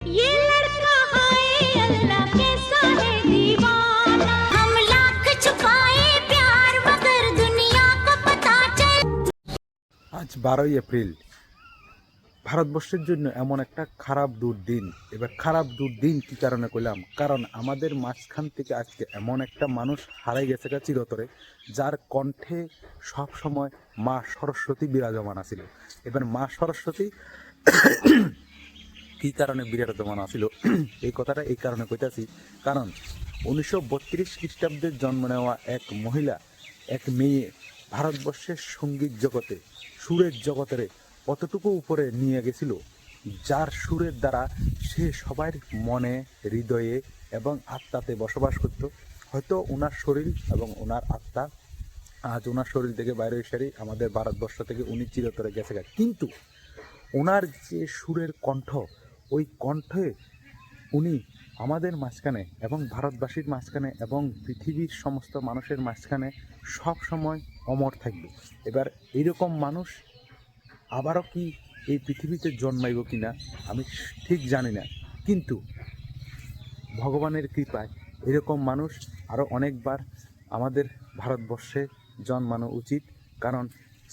ये लड़का हाय अल्लाह कैसा है दीवाना, हम लाख छुपाए प्यार मगर दुनिया को पता चल। আজ 12ই এপ্রিল। ভারতবর্ষের জন্য এমন একটা খারাপ দুর্দিন। এবার খারাপ দুর্দিন কি কারণে কইলাম, কারণ আমাদের মাঝখান থেকে আজকে এমন একটা মানুষ হারাই গেছে চিরতরে, যার কণ্ঠে সব সময় মা সরস্বতী বিরাজমান আছিল। এবার মা সরস্বতী কী কারণে বিরাজমান আছিল এই কথাটা এই কারণে কইতাছি, কারণ 1932 খ্রিস্টাব্দের জন্ম নেওয়া এক মহিলা, এক মেয়ে ভারতবর্ষের সঙ্গীত জগতে, সুরের জগতের কতটুকু উপরে নিয়ে গেছিল, যার সুরের দ্বারা সে সবার মনে, হৃদয়ে এবং আত্মাতে বসবাস করত। হয়তো ওনার শরীর এবং ওনার আত্মা আজ ওনার শরীর থেকে বাইরে এসে আমাদের ভারতবর্ষ থেকে উনি চিরতরে গেছে, কিন্তু ওনার যে সুরের কণ্ঠ, ওই কণ্ঠে উনি আমাদের মাঝখানে এবং ভারতবাসীর মাঝখানে এবং পৃথিবীর সমস্ত মানুষের মাঝখানে সব সময় অমর থাকবে। এবার এইরকম মানুষ আবারও কি এই পৃথিবীতে জন্মাইব কিনা আমি ঠিক জানি না, কিন্তু ভগবানের কৃপায় এরকম মানুষ আরও অনেকবার আমাদের ভারতবর্ষে জন্মানো উচিত। কারণ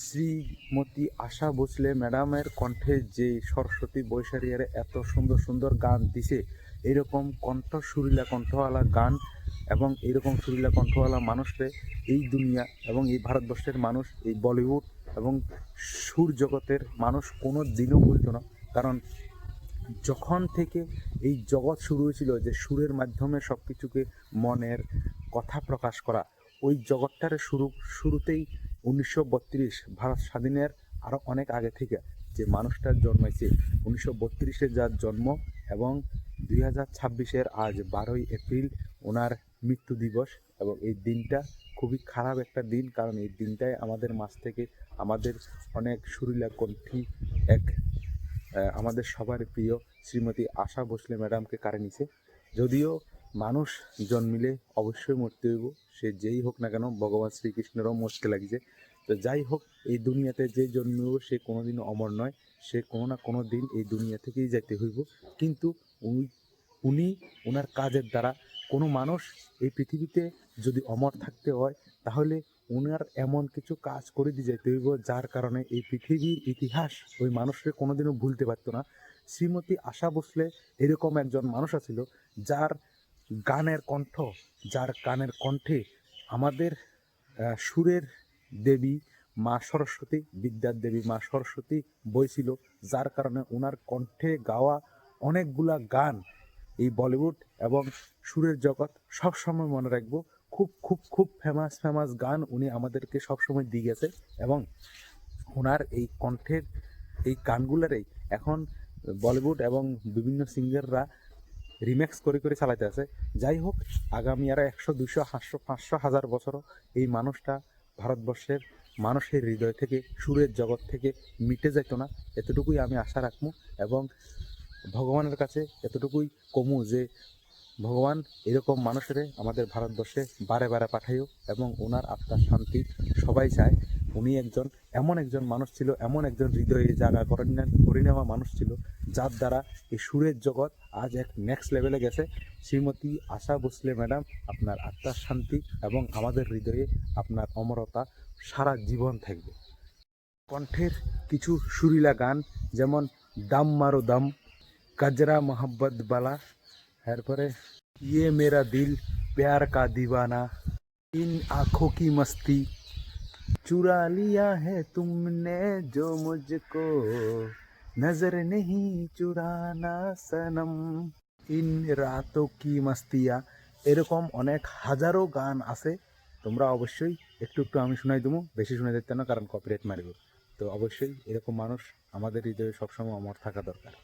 শ্রীমতী আশা ভোসলে ম্যাডামের কণ্ঠে যে সরস্বতী বৈশারিয়ারে এত সুন্দর সুন্দর গান দিছে, এরকম কণ্ঠ সুরিলা কণ্ঠওয়ালা গান এবং এরকম সুরিলা কণ্ঠওয়ালা মানুষকে এই দুনিয়া এবং এই ভারতবর্ষের মানুষ, এই বলিউড এবং সুর জগতের মানুষ কোনো দিনও ভুলত না। কারণ যখন থেকে এই জগৎ শুরু হয়েছিল যে সুরের মাধ্যমে সব কিছুকে মনের কথা প্রকাশ করা, ওই জগৎটার শুরুতেই 1932 ভারত স্বাধীনের আরও অনেক আগে থেকে যে মানুষটার জন্মাইছে, 1932-এ যার জন্ম এবং 2026-এর আজ 12ই এপ্রিল ওনার মৃত্যু দিবস। এবং এই দিনটা খুবই খারাপ একটা দিন, কারণ এই দিনটায় আমাদের মাঝ থেকে আমাদের অনেক সুরিলা কণ্ঠী এক আমাদের সবার প্রিয় শ্রীমতী আশা ভোসলে ম্যাডামকে কারে নিছে। যদিও মানুষ জন্মিলে অবশ্যই মরতে হইব, সে যেই হোক না কেন, ভগবান শ্রীকৃষ্ণেরও মরতে লাগিছে। তো যাই হোক, এই দুনিয়াতে যে জন্মিব সে কোনোদিনও অমর নয়, সে কোনো না কোনো দিন এই দুনিয়া থেকেই যাইতে হইব। কিন্তু উনি ওনার কাজের দ্বারা কোনো মানুষ এই পৃথিবীতে যদি অমর থাকতে হয়, তাহলে ওনার এমন কিছু কাজ করে দিয়ে যেতে হইব, যার কারণে এই পৃথিবীর ইতিহাস ওই মানুষকে কোনোদিনও ভুলতে পারতো না। শ্রীমতী আশা ভোসলে এরকম একজন মানুষ আছিল, যার গানের কণ্ঠ, যার গানের কণ্ঠে আমাদের সুরের দেবী মা সরস্বতী, বিদ্যার দেবী মা সরস্বতী বইছিল, যার কারণে ওনার কণ্ঠে গাওয়া অনেকগুলা গান এই বলিউড এবং সুরের জগৎ সবসময় মনে রাখবো। খুব খুব খুব ফেমাস গান উনি আমাদেরকে সবসময় দিয়ে গেছে, এবং ওনার এই কণ্ঠের এই গানগুলোরই এখন বলিউড এবং বিভিন্ন সিঙ্গাররা রিমেক্স করে করে চালাতে আছে। যাই হোক, আগামী আরও 100, 200, 500, 1000 বছরও এই মানুষটা ভারতবর্ষের মানুষের হৃদয় থেকে, সুরের জগৎ থেকে মিটে যেত না, এতটুকুই আমি আশা রাখবো। এবং ভগবানের কাছে এতটুকুই কমু যে ভগবান এরকম মানুষের আমাদের ভারতবর্ষে বারে বারে পাঠাইও, এবং ওনার আত্মার শান্তি সবাই চায়। উনি এমন একজন মানুষ ছিল, এমন একজন হৃদয়ে জায়গা করে নেওয়া মানুষ ছিল, যার দ্বারা এই সুরের জগৎ আজ এক নেক্সট লেভেলে গেছে। শ্রীমতী আশা ভোসলে ম্যাডাম, আপনার আত্মার শান্তি এবং আমাদের হৃদয়ে আপনার অমরতা সারা জীবন থাকবে। কণ্ঠের কিছু সুরিলা গান, যেমন দাম মারো দাম, কাজরা মোহাব্বত বালা, এরপরে ইয়ে মেরা দিল প্যার কা দিওয়ানা, ইন আঁখোं की मस्ती, चुरा लिया है तुमने जो मुझको, नजर नहीं चुराना सनम, ইন রাতों की मस्तिया। এরকম অনেক হাজারো গান আছে, তোমরা অবশ্যই একটু আমি শোনাই দেবো, বেশি শোনা যেতে না, কারণ কপিরাইট মারিব। তো অবশ্যই এরকম মানুষ আমাদের হৃদয়ে সবসময় অমর থাকা দরকার।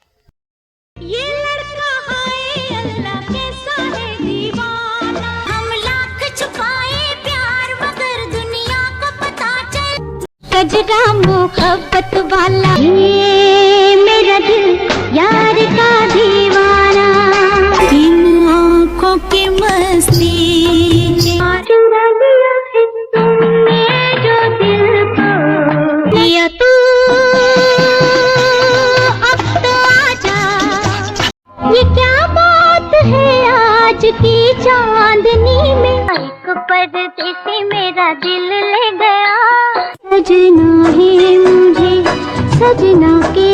ये लड़का हाय अल्लाह कैसा है दीवाना, हम लाख छुपाए प्यार मगर दुनिया को पता चल। कजरा मोहब्बत वाला, ये मेरा दिल यार का दीवाना, इन आँखों की मस्ती, चुरा लिया है तुमने जो दिल को, दिया तू अब तो आजा। ये क्या बात है आज की चांदनी में, एक परदेसी मेरा दिल ले गया। सजना है मुझे सजना के